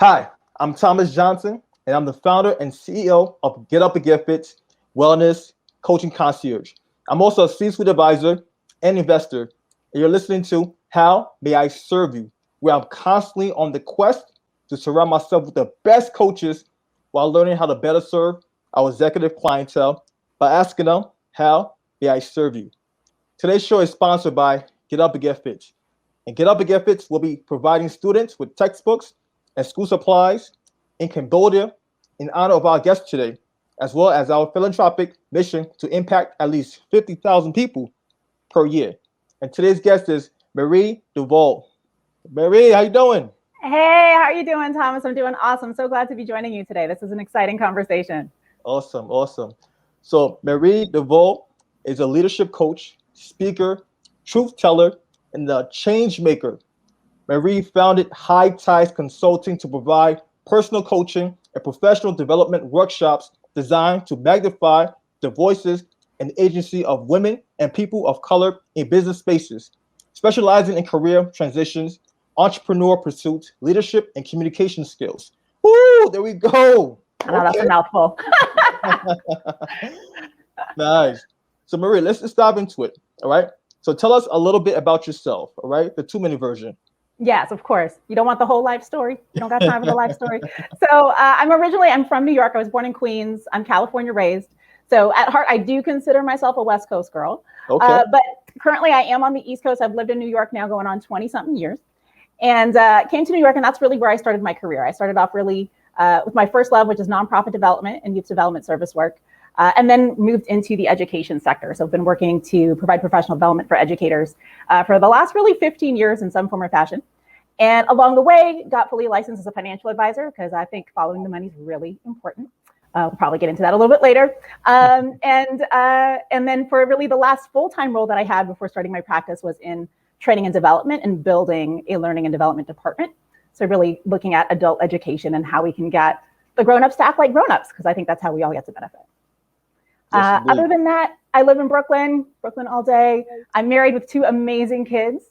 Hi, I'm Thomas Johnson, and I'm the founder and CEO of GetUpNGetFit Wellness Coaching Concierge. I'm also a C-suite advisor and investor, and you're listening to How May I Serve You, where I'm constantly on the quest to surround myself with the best coaches while learning how to better serve our executive clientele by asking them, how may I serve you? Today's show is sponsored by GetUpNGetFit. And GetUpNGetFit will be providing students with textbooks and school supplies in Cambodia in honor of our guest today, as well as our philanthropic mission to impact at least 50,000 people per year. And today's guest is Marie Deveaux. Marie, how you doing? Hey, how are you doing, Thomas? I'm doing awesome. So glad to be joining you today. This is an exciting conversation. Awesome. So Marie Deveaux is a leadership coach, speaker, truth teller, and a change maker. Marie founded High Tides Consulting to provide personal coaching and professional development workshops designed to magnify the voices and agency of women and people of color in business spaces, specializing in career transitions, entrepreneur pursuits, leadership, and communication skills. Woo, there we go. I know that's a mouthful. Nice. So Marie, let's just dive into it. All right. So tell us a little bit about yourself. All right. The 2-minute version. Yes, of course. You don't want the whole life story. You don't got time for the life story. So I'm from New York. I was born in Queens. I'm California raised. So at heart, I do consider myself a West Coast girl. Okay. But currently I am on the East Coast. I've lived in New York now going on 20 something years, and came to New York. And that's really where I started my career. I started off really with my first love, which is nonprofit development and youth development service work. And then moved into the education sector. So I've been working to provide professional development for educators for the last really 15 years in some form or fashion. And along the way, got fully licensed as a financial advisor because I think following the money is really important. We'll probably get into that a little bit later. And then for really the last full-time role that I had before starting my practice was in training and development and building a learning and development department. So really looking at adult education and how we can get the grown-ups to act like grown-ups, because I think that's how we all get to benefit. Yes, other than that, I live in Brooklyn all day. I'm married with 2 amazing kids.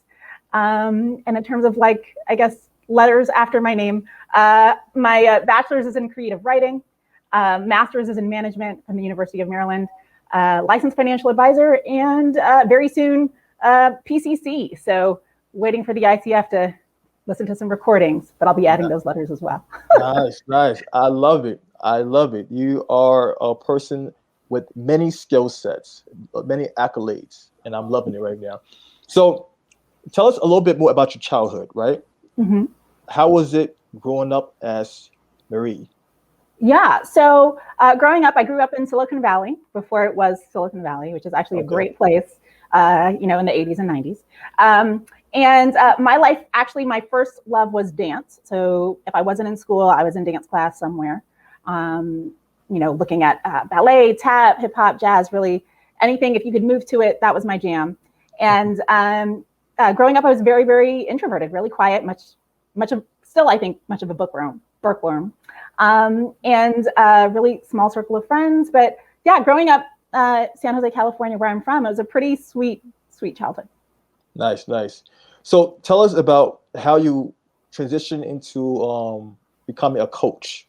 And in terms of letters after my name, my bachelor's is in creative writing, master's is in management from the University of Maryland, licensed financial advisor, and very soon PCC. So waiting for the ICF to listen to some recordings, but I'll be adding those letters as well. Nice. I love it. You are a person with many skill sets, many accolades, and I'm loving it right now. So tell us a little bit more about your childhood, right? Mm-hmm. How was it growing up as Marie? Yeah, so growing up, I grew up in Silicon Valley before it was Silicon Valley, which is actually a great place, in the 80s and 90s. And my life, actually, my first love was dance. So if I wasn't in school, I was in dance class somewhere. Looking at ballet, tap, hip hop, jazz, really anything. If you could move to it, that was my jam. And growing up, I was very, very introverted, really quiet, much of a bookworm, and really small circle of friends. But yeah, growing up San Jose, California, where I'm from, it was a pretty sweet childhood. Nice. So tell us about how you transitioned into becoming a coach.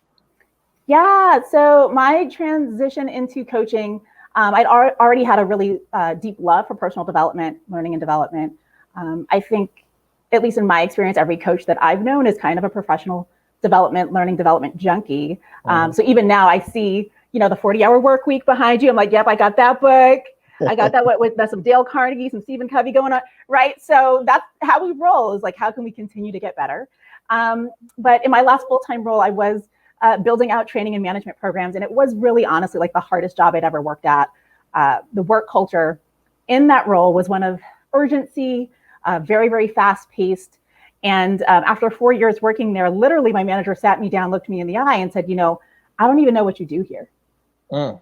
Yeah, so my transition into coaching, I'd already had a really deep love for personal development, learning and development. I think, at least in my experience, every coach that I've known is kind of a professional learning development junkie. So even now I see, the 40-hour work week behind you. I'm like, yep, I got that book. I got that with some Dale Carnegie, some Stephen Covey going on, right? So that's how we roll, is like, how can we continue to get better? But in my last full-time role, I was building out training and management programs. And it was really honestly like the hardest job I'd ever worked at. The work culture in that role was one of urgency, very, very fast paced. And after 4 years working there, literally my manager sat me down, looked me in the eye and said, I don't even know what you do here.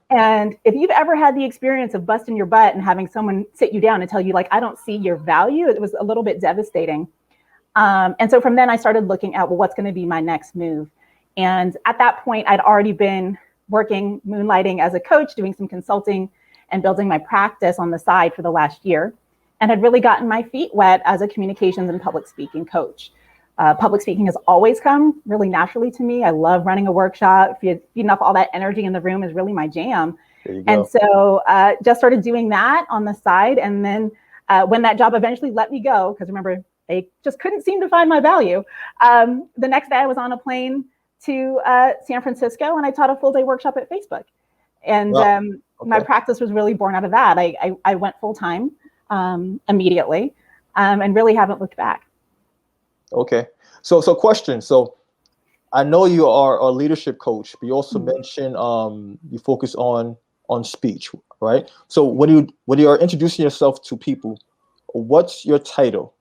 And if you've ever had the experience of busting your butt and having someone sit you down and tell you, like, I don't see your value, it was a little bit devastating. And so from then I started looking at, well, what's going to be my next move? And at that point, I'd already been working, moonlighting as a coach, doing some consulting and building my practice on the side for the last year, and had really gotten my feet wet as a communications and public speaking coach. Public speaking has always come really naturally to me. I love running a workshop. Feeding off all that energy in the room is really my jam. There you go. And so just started doing that on the side. And then when that job eventually let me go, because remember, they just couldn't seem to find my value. The next day I was on a plane to San Francisco and I taught a full day workshop at Facebook. And Wow. my practice was really born out of that. I went full time immediately and really haven't looked back. Okay. So question. So I know you are a leadership coach, but you also mentioned you focus on speech, right? So when you are introducing yourself to people, what's your title?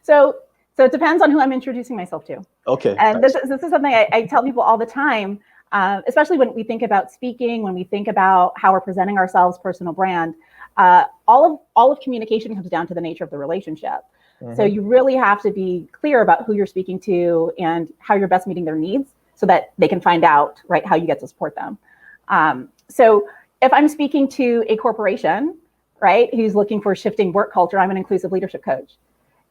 So it depends on who I'm introducing myself to. Okay. And nice. This is something I tell people all the time, especially when we think about speaking, when we think about how we're presenting ourselves, personal brand. All of communication comes down to the nature of the relationship. So you really have to be clear about who you're speaking to and how you're best meeting their needs so that they can find out, right, how you get to support them. So if I'm speaking to a corporation, right, who's looking for shifting work culture, I'm an inclusive leadership coach.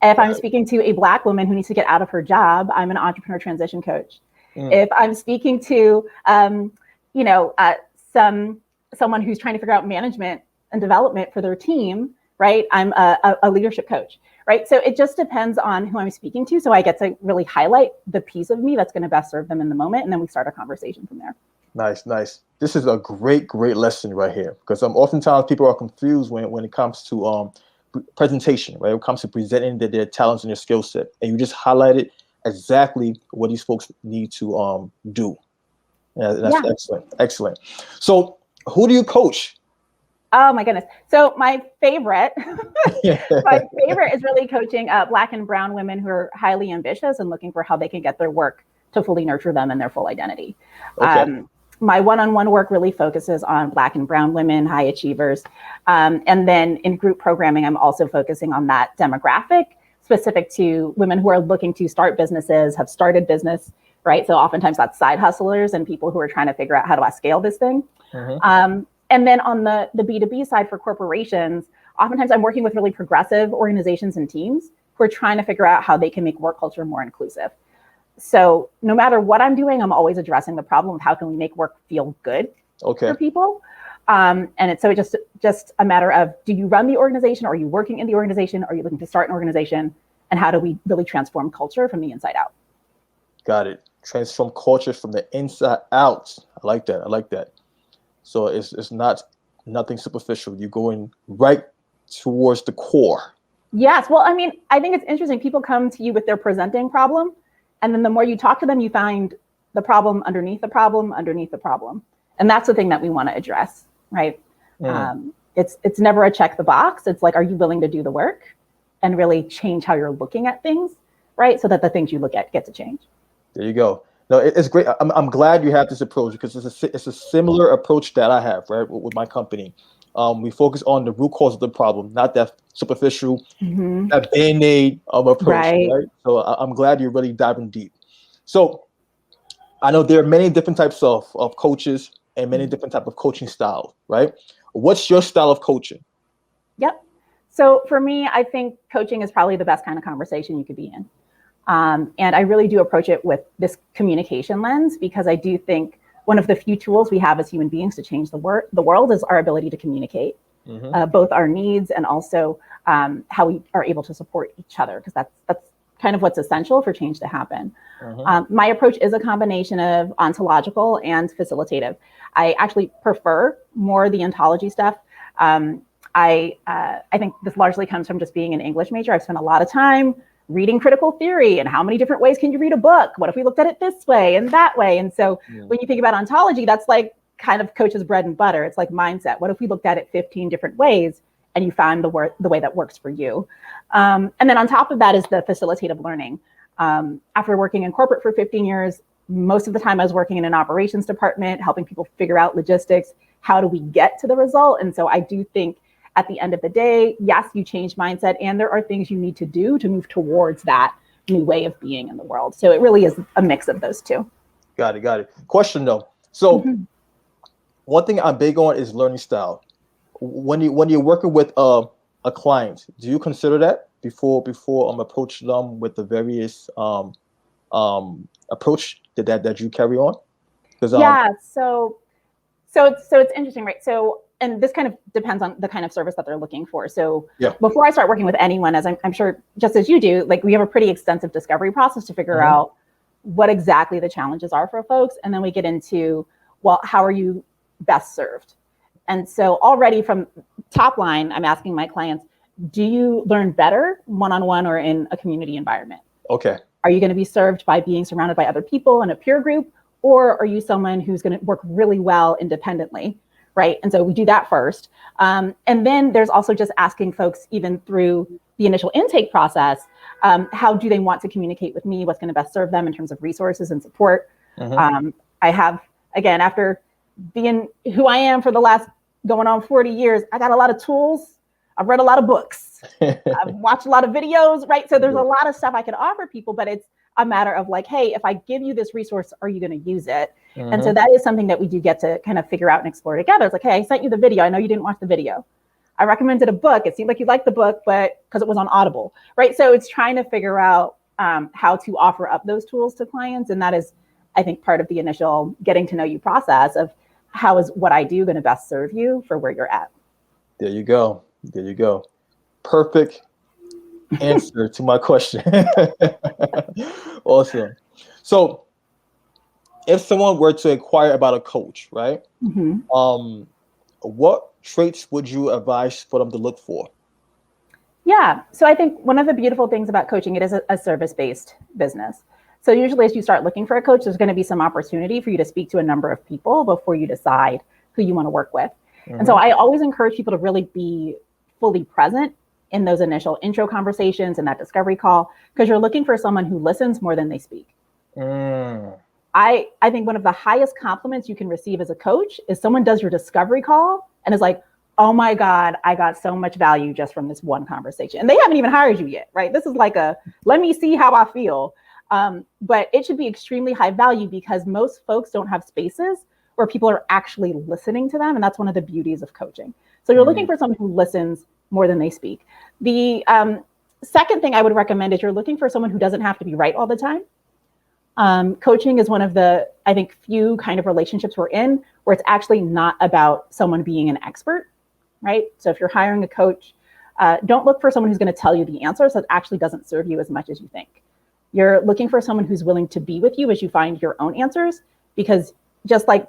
If I'm speaking to a Black woman who needs to get out of her job, I'm an entrepreneur transition coach. If I'm speaking to, someone who's trying to figure out management and development for their team, right, I'm a leadership coach. Right. So it just depends on who I'm speaking to. So I get to really highlight the piece of me that's going to best serve them in the moment. And then we start a conversation from there. Nice. This is a great lesson right here, because oftentimes people are confused when it comes to presentation, right? When it comes to presenting their talents and their skill set. And you just highlighted exactly what these folks need to do. That's excellent. So who do you coach? Oh my goodness. So my favorite is really coaching Black and brown women who are highly ambitious and looking for how they can get their work to fully nurture them and their full identity. Okay. My one-on-one work really focuses on Black and brown women, high achievers. And then in group programming, I'm also focusing on that demographic specific to women who are looking to start businesses, have started business, right? So oftentimes that's side hustlers and people who are trying to figure out how do I scale this thing. And then on the B2B side for corporations, oftentimes I'm working with really progressive organizations and teams who are trying to figure out how they can make work culture more inclusive. So no matter what I'm doing, I'm always addressing the problem of how can we make work feel good for people. And it's just a matter of, do you run the organization? Are you working in the organization? Are you looking to start an organization? And how do we really transform culture from the inside out? Got it. Transform culture from the inside out. I like that. So it's nothing superficial. You're going right towards the core. Yes. Well, I mean, I think it's interesting. People come to you with their presenting problem. And then the more you talk to them, you find the problem underneath the problem, underneath the problem. And that's the thing that we want to address, right? It's never a check the box. It's like, are you willing to do the work and really change how you're looking at things, right? So that the things you look at get to change. There you go. No, it's great. I'm glad you have this approach, because it's a similar approach that I have, right, with my company. We focus on the root cause of the problem, not that superficial, that Band-Aid approach, right? So I'm glad you're really diving deep. So I know there are many different types of coaches and many different types of coaching styles, right? What's your style of coaching? Yep. So for me, I think coaching is probably the best kind of conversation you could be in. And I really do approach it with this communication lens, because I do think one of the few tools we have as human beings to change the world is our ability to communicate, both our needs and also how we are able to support each other, because that's kind of what's essential for change to happen. My approach is a combination of ontological and facilitative. I actually prefer more the ontology stuff. I think this largely comes from just being an English major. I've spent a lot of time reading critical theory and how many different ways can you read a book? What if we looked at it this way and that way? And so when you think about ontology, that's like kind of coach's bread and butter. It's like mindset. What if we looked at it 15 different ways and you found the way that works for you? And then on top of that is the facilitative learning. After working in corporate for 15 years, most of the time I was working in an operations department, helping people figure out logistics. How do we get to the result? And so I do think at the end of the day, yes, you change mindset, and there are things you need to do to move towards that new way of being in the world. So it really is a mix of those two. Got it. Question though. So one thing I'm big on is learning style. When you're working with a client, do you consider that? before approach them with the various approach that you carry on? Because so it's interesting, right? So, and this kind of depends on the kind of service that they're looking for. So yeah. Before I start working with anyone, as I'm sure just as you do, like we have a pretty extensive discovery process to figure out what exactly the challenges are for folks. And then we get into, well, how are you best served? And so already from top line, I'm asking my clients, do you learn better one-on-one or in a community environment? Okay. Are you going to be served by being surrounded by other people in a peer group? Or are you someone who's going to work really well independently, right? And so we do that first. And then there's also just asking folks, even through the initial intake process, how do they want to communicate with me? What's going to best serve them in terms of resources and support? I have, again, after being who I am for the last going on 40 years, I got a lot of tools. I've read a lot of books. I've watched a lot of videos, right? So there's a lot of stuff I could offer people, but it's a matter of like, hey, if I give you this resource, are you going to use it? And so that is something that we do get to kind of figure out and explore together. It's like, hey, I sent you the video. I know you didn't watch the video. I recommended a book. It seemed like you liked the book, but because it was on Audible, right? So it's trying to figure out how to offer up those tools to clients. And that is, I think, part of the initial getting to know you process of how is what I do going to best serve you for where you're at. There you go. There you go. Perfect answer to my question. Awesome. So if someone were to inquire about a coach, right? What traits would you advise for them to look for? Yeah. So I think one of the beautiful things about coaching, it is a service-based business. So usually as you start looking for a coach, there's going to be some opportunity for you to speak to a number of people before you decide who you want to work with. And so I always encourage people to really be fully present in those initial intro conversations and that discovery call, because you're looking for someone who listens more than they speak. I think one of the highest compliments you can receive as a coach is someone does your discovery call and is like, oh my God, I got so much value just from this one conversation. And they haven't even hired you yet, right? This is like let me see how I feel. But it should be extremely high value because most folks don't have spaces where people are actually listening to them. And that's one of the beauties of coaching. So you're looking for someone who listens more than they speak. The second thing I would recommend is you're looking for someone who doesn't have to be right all the time. Coaching is one of the, I think, few kind of relationships we're in where it's actually not about someone being an expert, right? So if you're hiring a coach, don't look for someone who's going to tell you the answers. That actually doesn't serve you as much as you think. You're looking for someone who's willing to be with you as you find your own answers, because just like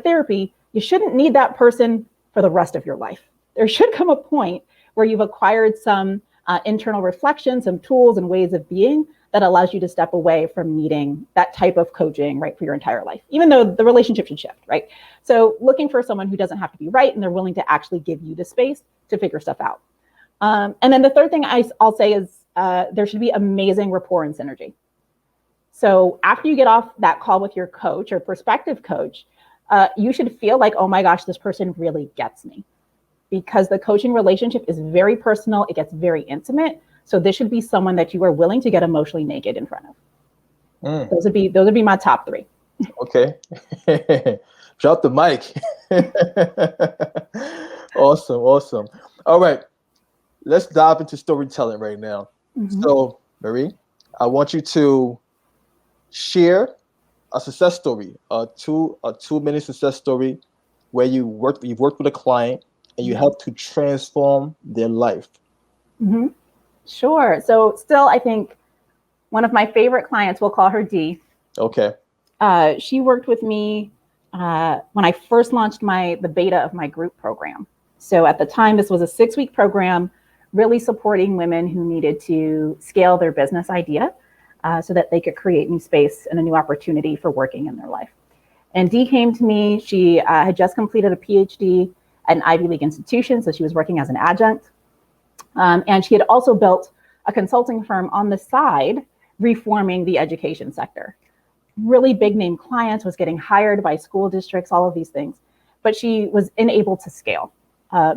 therapy, you shouldn't need that person for the rest of your life. There should come a point where you've acquired some internal reflection, some tools and ways of being that allows you to step away from needing that type of coaching, right, for your entire life, even though the relationship should shift, right? So looking for someone who doesn't have to be right and they're willing to actually give you the space to figure stuff out. And then the third thing I'll say is there should be amazing rapport and synergy. So after you get off that call with your coach or prospective coach, you should feel like, oh my gosh, this person really gets me. Because the coaching relationship is very personal, it gets very intimate. So this should be someone that you are willing to get emotionally naked in front of. Those would be my top three. Okay. Drop the mic. Awesome. All right. Let's dive into storytelling right now. So, Marie, I want you to share a success story, a 2-minute success story where you've worked with a client and you help to transform their life. Sure. So still, I think one of my favorite clients, we'll call her Dee. Okay. She worked with me when I first launched the beta of my group program. So at the time, this was a 6-week program, really supporting women who needed to scale their business idea so that they could create new space and a new opportunity for working in their life. And Dee came to me. She had just completed a PhD at an Ivy League institution, so she was working as an adjunct. And she had also built a consulting firm on the side, reforming the education sector. Really big name clients, was getting hired by school districts, all of these things. But she was unable to scale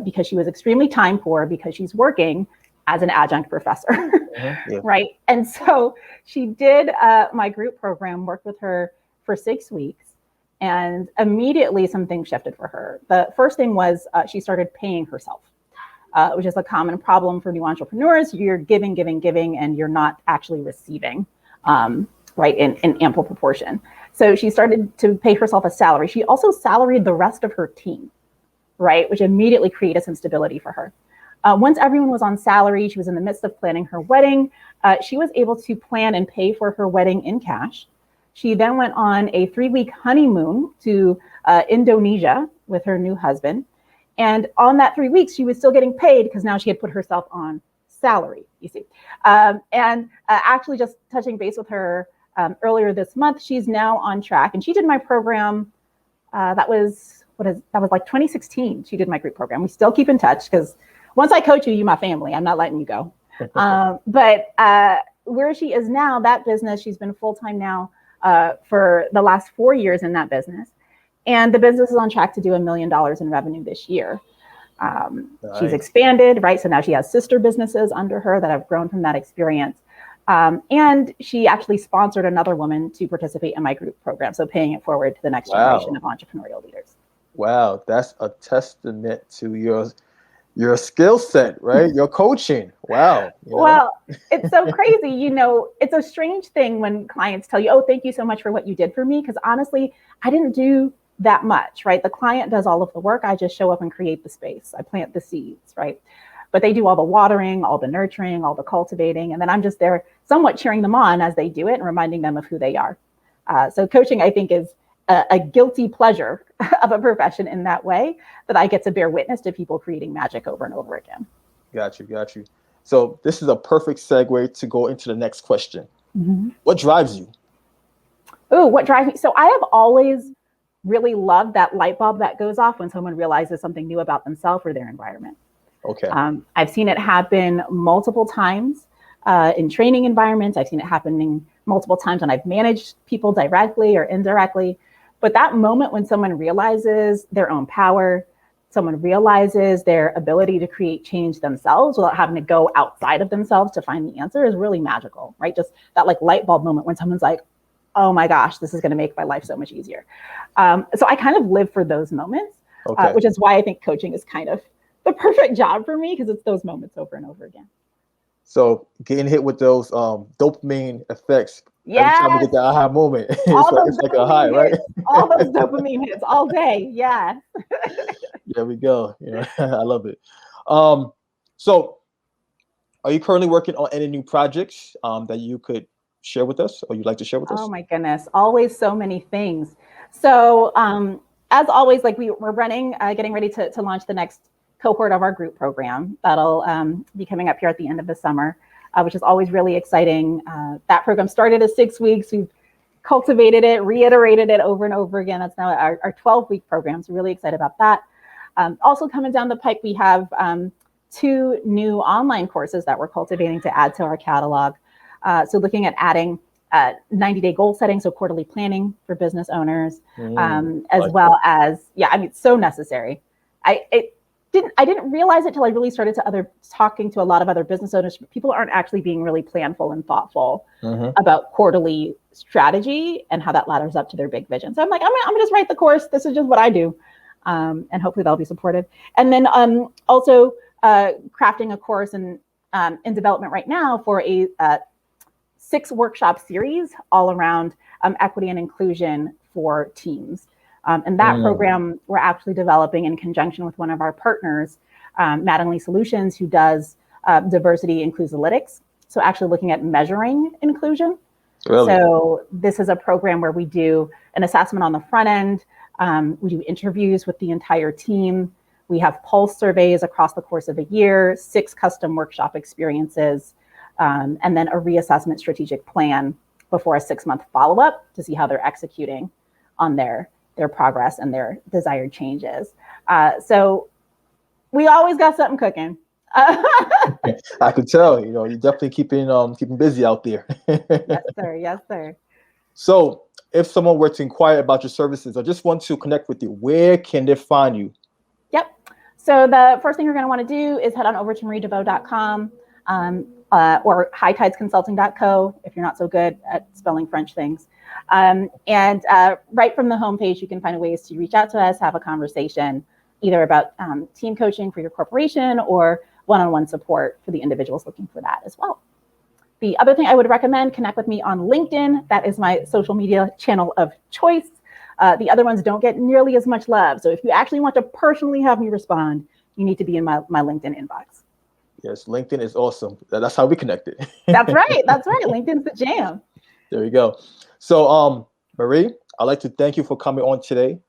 because she was extremely time poor because she's working as an adjunct professor, right? And so she did my group program, worked with her for 6 weeks, and immediately some things shifted for her. The first thing was she started paying herself. which is a common problem for new entrepreneurs. You're giving, and you're not actually receiving, right, in ample proportion. So she started to pay herself a salary. She also salaried the rest of her team, right, which immediately created some stability for her. Once everyone was on salary, she was in the midst of planning her wedding. She was able to plan and pay for her wedding in cash. She then went on a 3-week honeymoon to Indonesia with her new husband. And on that 3 weeks, she was still getting paid because now she had put herself on salary, you see. Actually just touching base with her earlier this month, she's now on track. And she did my program, that was like 2016. She did my group program. We still keep in touch because once I coach you, you're my family. I'm not letting you go. But where she is now, that business, she's been full-time now for the last 4 years in that business. And the business is on track to do $1 million in revenue this year. Nice. She's expanded, right? So now she has sister businesses under her that have grown from that experience. And she actually sponsored another woman to participate in my group program. So paying it forward to the next generation of entrepreneurial leaders. Wow, that's a testament to your skill set, right? Your coaching. Wow. Well, it's so crazy. It's a strange thing when clients tell you, oh, thank you so much for what you did for me. Because honestly, I didn't do that much, right? The client does all of the work. I just show up and create the space. I plant the seeds, right? But they do all the watering, all the nurturing, all the cultivating. And then I'm just there somewhat cheering them on as they do it and reminding them of who they are. So coaching, I think, is a guilty pleasure of a profession in that way, that I get to bear witness to people creating magic over and over again. Got you. So this is a perfect segue to go into the next question. Mm-hmm. What drives you? Oh, what drives me? So I have always really loved that light bulb that goes off when someone realizes something new about themselves or their environment. Okay. I've seen it happen multiple times in training environments. I've seen it happening multiple times when I've managed people directly or indirectly. But that moment when someone realizes their own power, someone realizes their ability to create change themselves without having to go outside of themselves to find the answer is really magical, right? Just that like light bulb moment when someone's like, oh my gosh, this is going to make my life so much easier. So I kind of live for those moments, which is why I think coaching is kind of the perfect job for me, because it's those moments over and over again. So getting hit with those dopamine effects every time we get the aha moment, it's like a high, right? All those dopamine hits all day. Yeah. There we go. I love it. So are you currently working on any new projects that you could share with us, or you'd like to share with us? Oh my goodness, always so many things. So as always, like we're running, getting ready to launch the next cohort of our group program that'll be coming up here at the end of the summer, which is always really exciting. That program started as 6 weeks. We've cultivated it, reiterated it over and over again. That's now our 12-week program. So really excited about that. Also coming down the pipe, we have 2 new online courses that we're cultivating to add to our catalog. So looking at adding 90-day goal setting, so quarterly planning for business owners, as well as, it's so necessary. I didn't realize it till I really started talking to a lot of other business owners. People aren't actually being really planful and thoughtful about quarterly strategy and how that ladders up to their big vision. So I'm like, I'm gonna just write the course. This is just what I do. And hopefully they'll be supportive. And then also crafting a course in development right now for a 6 workshop series all around equity and inclusion for teams. And that program we're actually developing in conjunction with one of our partners, Mattingly Solutions, who does diversity inclusilytics. So actually looking at measuring inclusion. Really? So this is a program where we do an assessment on the front end. We do interviews with the entire team. We have pulse surveys across the course of a year, 6 custom workshop experiences, and then a reassessment strategic plan before a 6-month follow-up to see how they're executing on their progress and their desired changes. So we always got something cooking. I could tell, you're definitely keeping busy out there. Yes, sir. So if someone were to inquire about your services or just want to connect with you, where can they find you? Yep. So the first thing you're going to want to do is head on over to mariedeveaux.com or hightidesconsulting.co if you're not so good at spelling French things. And right from the homepage, you can find ways to reach out to us, have a conversation, either about team coaching for your corporation or one-on-one support for the individuals looking for that as well. The other thing I would recommend, connect with me on LinkedIn. That is my social media channel of choice. The other ones don't get nearly as much love. So if you actually want to personally have me respond, you need to be in my LinkedIn inbox. Yes, LinkedIn is awesome. That's how we connected. That's right. That's right. LinkedIn's the jam. There we go. So, Marie, I'd like to thank you for coming on today.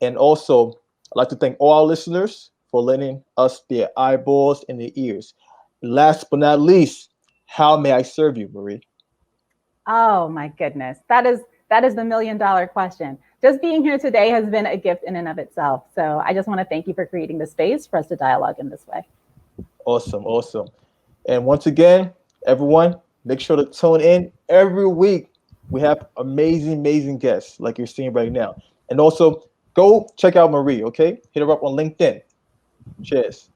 And also, I'd like to thank all our listeners for lending us their eyeballs and their ears. Last but not least, how may I serve you, Marie? Oh my goodness. That is the $1 million question. Just being here today has been a gift in and of itself. So I just want to thank you for creating the space for us to dialogue in this way. Awesome, awesome. And once again, everyone, make sure to tune in every week. We have amazing guests like you're seeing right now. And also, go check out Marie, okay? Hit her up on LinkedIn. Cheers.